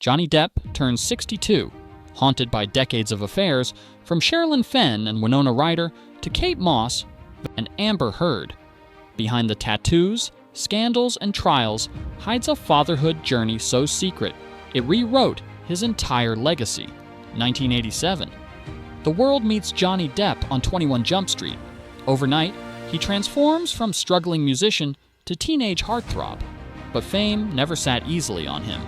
Johnny Depp turns 62, haunted by decades of affairs, from Sherilyn Fenn and Winona Ryder to Kate Moss and Amber Heard. Behind the tattoos, scandals, and trials hides a fatherhood journey so secret it rewrote his entire legacy. 1987. The world meets Johnny Depp on 21 Jump Street. Overnight, he transforms from struggling musician to teenage heartthrob. But fame never sat easily on him.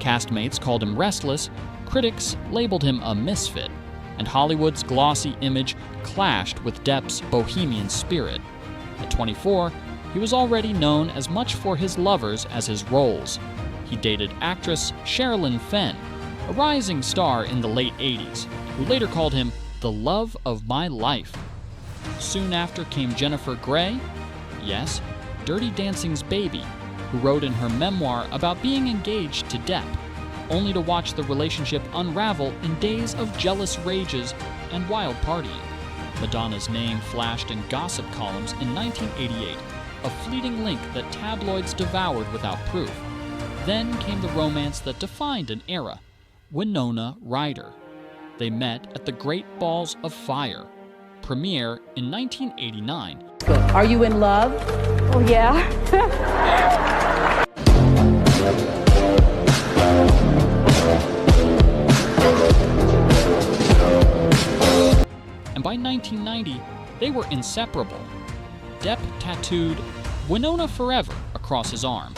Castmates called him restless, critics labeled him a misfit, and Hollywood's glossy image clashed with Depp's bohemian spirit. At 24, he was already known as much for his lovers as his roles. He dated actress Sherilyn Fenn, a rising star in the late 80s, who later called him the love of my life. Soon after came Jennifer Grey, yes, Dirty Dancing's baby, who wrote in her memoir about being engaged to Depp, only to watch the relationship unravel in days of jealous rages and wild partying. Madonna's name flashed in gossip columns in 1988, a fleeting link that tabloids devoured without proof. Then came the romance that defined an era, Winona Ryder. They met at the Great Balls of Fire, premiere in 1989. Are you in love? Oh, yeah. And by 1990, they were inseparable. Depp tattooed Winona Forever across his arm.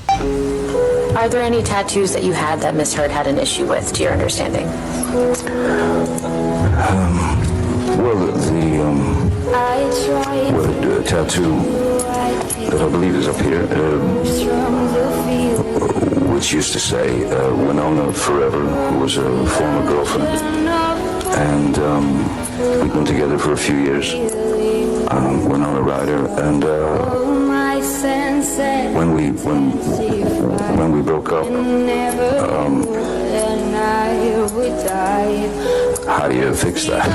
Are there any tattoos that you had that Miss Heard had an issue with, to your understanding? The tattoo that I believe is up here, which used to say Winona Forever, who was a former girlfriend, and we'd been together for a few years. Winona Ryder, and when we broke up, how do you fix that?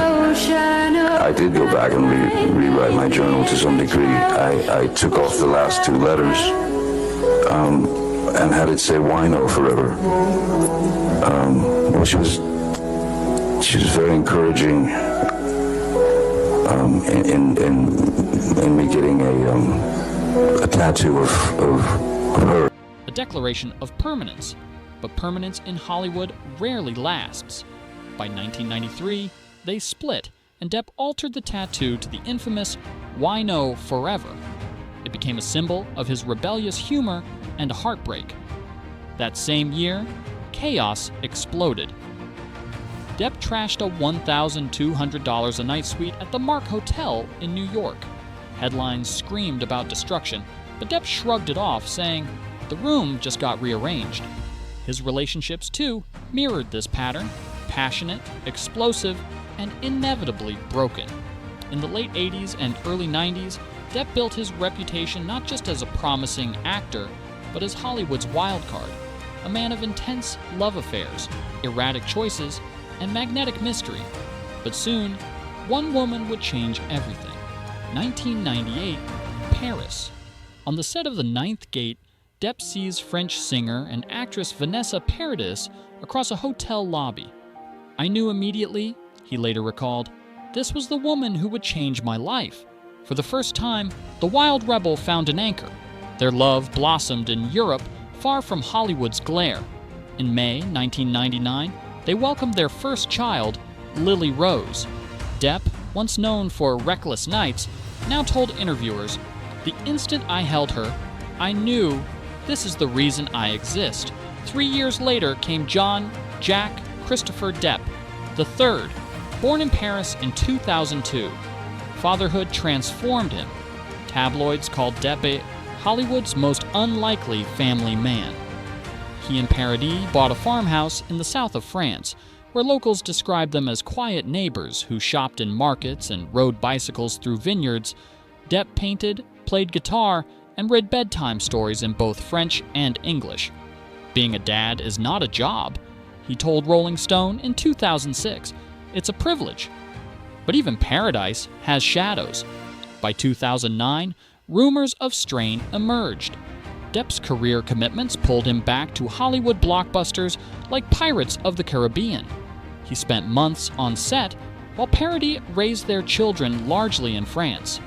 I did go back and rewrite my journal to some degree. I took off the last two letters and had it say Wino Forever. Well, she was very encouraging in me getting a tattoo of her. A declaration of permanence, but permanence in Hollywood rarely lasts. By 1993, they split, and Depp altered the tattoo to the infamous Wino Forever. It became a symbol of his rebellious humor and a heartbreak. That same year, chaos exploded. Depp trashed a $1,200 a night suite at the Mark Hotel in New York. Headlines screamed about destruction, but Depp shrugged it off, saying, "The room just got rearranged." His relationships, too, mirrored this pattern: passionate, explosive, and inevitably broken. In the late 80s and early 90s, Depp built his reputation not just as a promising actor, but as Hollywood's wildcard, a man of intense love affairs, erratic choices, and magnetic mystery. But soon, one woman would change everything. 1998, Paris. On the set of The Ninth Gate, Depp sees French singer and actress Vanessa Paradis across a hotel lobby. "I knew immediately," he later recalled, "this was the woman who would change my life." For the first time, the wild rebel found an anchor. Their love blossomed in Europe, far from Hollywood's glare. In May 1999, they welcomed their first child, Lily Rose. Depp, once known for reckless nights, now told interviewers, "The instant I held her, I knew this is the reason I exist." 3 years later came John Jack Christopher Depp, the third, born in Paris in 2002. Fatherhood transformed him. Tabloids called Depp Hollywood's most unlikely family man. He and Paradis bought a farmhouse in the south of France, where locals described them as quiet neighbors who shopped in markets and rode bicycles through vineyards. Depp painted, played guitar, and read bedtime stories in both French and English. "Being a dad is not a job," he told Rolling Stone in 2006. "It's a privilege." But even paradise has shadows. By 2009, rumors of strain emerged. Depp's career commitments pulled him back to Hollywood blockbusters like Pirates of the Caribbean. He spent months on set while Paradis raised their children largely in France.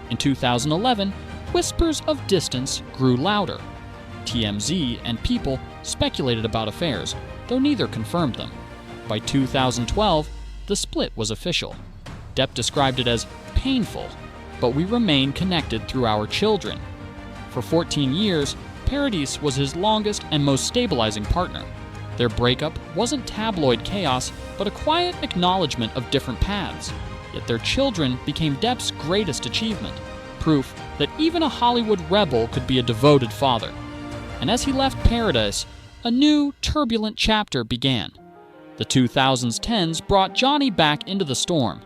In 2011, whispers of distance grew louder. TMZ and People speculated about affairs, though neither confirmed them. By 2012, the split was official. Depp described it as painful, but we remain connected through our children. For 14 years, Paradis was his longest and most stabilizing partner. Their breakup wasn't tabloid chaos, but a quiet acknowledgement of different paths. Yet their children became Depp's greatest achievement, proof that even a Hollywood rebel could be a devoted father. And as he left Paradise, a new, turbulent chapter began. The 2010s brought Johnny back into the storm.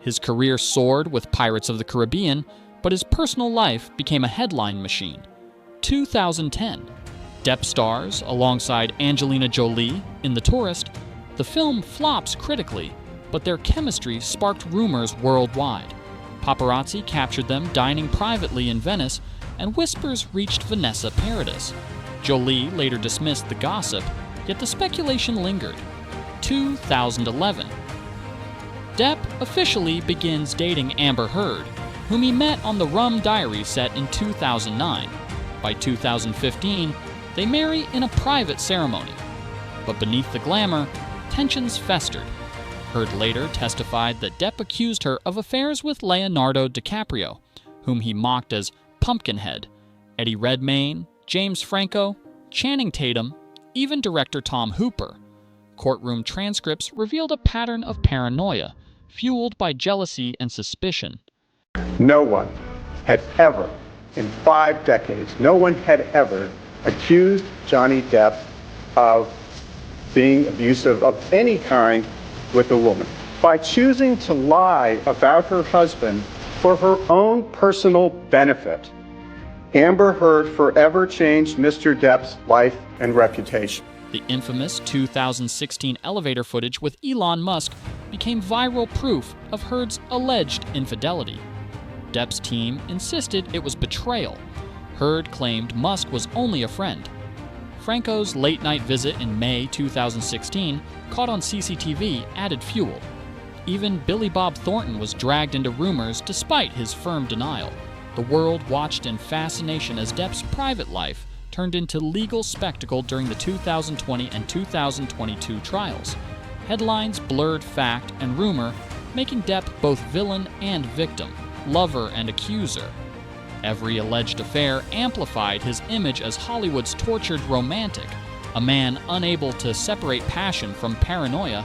His career soared with Pirates of the Caribbean, but his personal life became a headline machine. 2010. Depp stars alongside Angelina Jolie in The Tourist. The film flops critically, but their chemistry sparked rumors worldwide. Paparazzi captured them dining privately in Venice, and whispers reached Vanessa Paradis. Jolie later dismissed the gossip, yet the speculation lingered. 2011. Depp officially begins dating Amber Heard, whom he met on the Rum Diary set in 2009. By 2015, they marry in a private ceremony. But beneath the glamour, tensions festered. Heard later testified that Depp accused her of affairs with Leonardo DiCaprio, whom he mocked as Pumpkinhead, Eddie Redmayne, James Franco, Channing Tatum, even director Tom Hooper. Courtroom transcripts revealed a pattern of paranoia, fueled by jealousy and suspicion. No one had ever, in 5 decades, no one had ever accused Johnny Depp of being abusive of any kind with a woman. By choosing to lie about her husband for her own personal benefit, Amber Heard forever changed Mr. Depp's life and reputation. The infamous 2016 elevator footage with Elon Musk became viral proof of Heard's alleged infidelity. Depp's team insisted it was betrayal. Heard claimed Musk was only a friend. Franco's late-night visit in May 2016, caught on CCTV, added fuel. Even Billy Bob Thornton was dragged into rumors despite his firm denial. The world watched in fascination as Depp's private life turned into legal spectacle during the 2020 and 2022 trials. Headlines blurred fact and rumor, making Depp both villain and victim, lover and accuser. Every alleged affair amplified his image as Hollywood's tortured romantic, a man unable to separate passion from paranoia.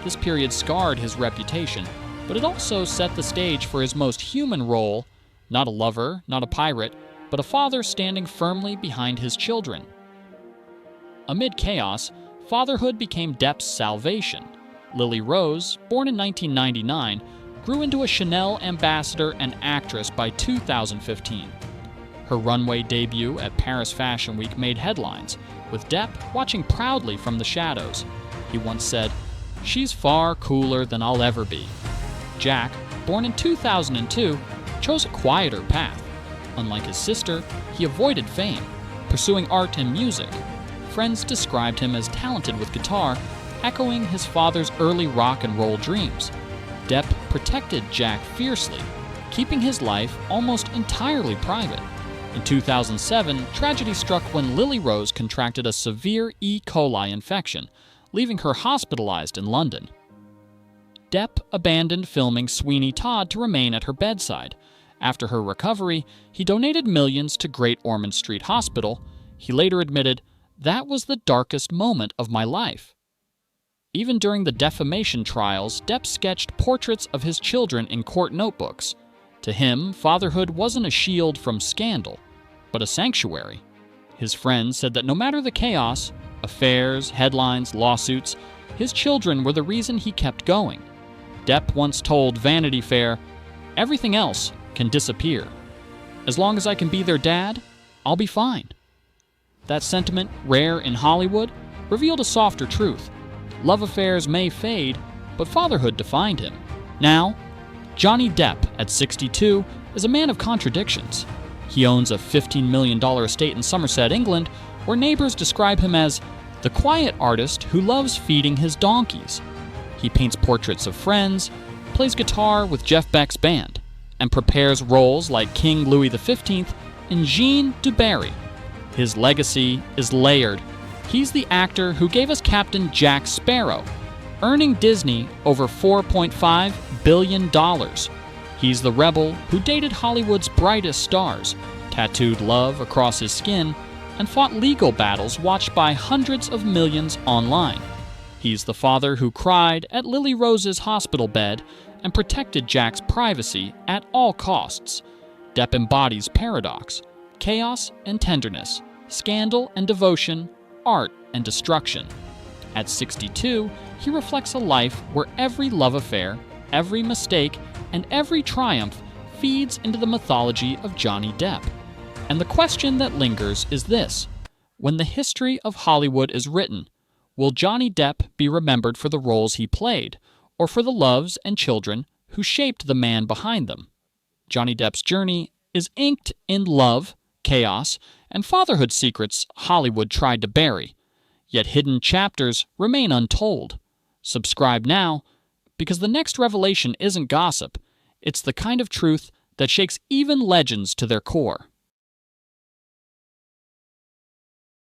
This period scarred his reputation, but it also set the stage for his most human role, not a lover, not a pirate, but a father standing firmly behind his children. Amid chaos, fatherhood became Depp's salvation. Lily Rose, born in 1999, grew into a Chanel ambassador and actress by 2015. Her runway debut at Paris Fashion Week made headlines, with Depp watching proudly from the shadows. He once said, "She's far cooler than I'll ever be." Jack, born in 2002, chose a quieter path. Unlike his sister, he avoided fame, pursuing art and music. Friends described him as talented with guitar, echoing his father's early rock and roll dreams. Depp protected Jack fiercely, keeping his life almost entirely private. In 2007, tragedy struck when Lily Rose contracted a severe E. coli infection, leaving her hospitalized in London. Depp abandoned filming Sweeney Todd to remain at her bedside. After her recovery, he donated millions to Great Ormond Street Hospital. He later admitted, "That was the darkest moment of my life." Even during the defamation trials, Depp sketched portraits of his children in court notebooks. To him, fatherhood wasn't a shield from scandal, but a sanctuary. His friends said that no matter the chaos, affairs, headlines, lawsuits, his children were the reason he kept going. Depp once told Vanity Fair, "Everything else can disappear. As long as I can be their dad, I'll be fine." That sentiment, rare in Hollywood, revealed a softer truth. Love affairs may fade, but fatherhood defined him. Now, Johnny Depp, at 62, is a man of contradictions. He owns a $15 million estate in Somerset, England, where neighbors describe him as the quiet artist who loves feeding his donkeys. He paints portraits of friends, plays guitar with Jeff Beck's band, and prepares roles like King Louis XV and Jean du Barry. His legacy is layered. He's the actor who gave us Captain Jack Sparrow, earning Disney over $4.5 billion. He's the rebel who dated Hollywood's brightest stars, tattooed love across his skin, and fought legal battles watched by hundreds of millions online. He's the father who cried at Lily Rose's hospital bed and protected Jack's privacy at all costs. Depp embodies paradox, chaos and tenderness, scandal and devotion, art and destruction. At 62, he reflects a life where every love affair, every mistake, and every triumph feeds into the mythology of Johnny Depp. And the question that lingers is this: when the history of Hollywood is written, will Johnny Depp be remembered for the roles he played, or for the loves and children who shaped the man behind them? Johnny Depp's journey is inked in love, chaos, and fatherhood secrets Hollywood tried to bury. Yet hidden chapters remain untold. Subscribe now, because the next revelation isn't gossip. It's the kind of truth that shakes even legends to their core.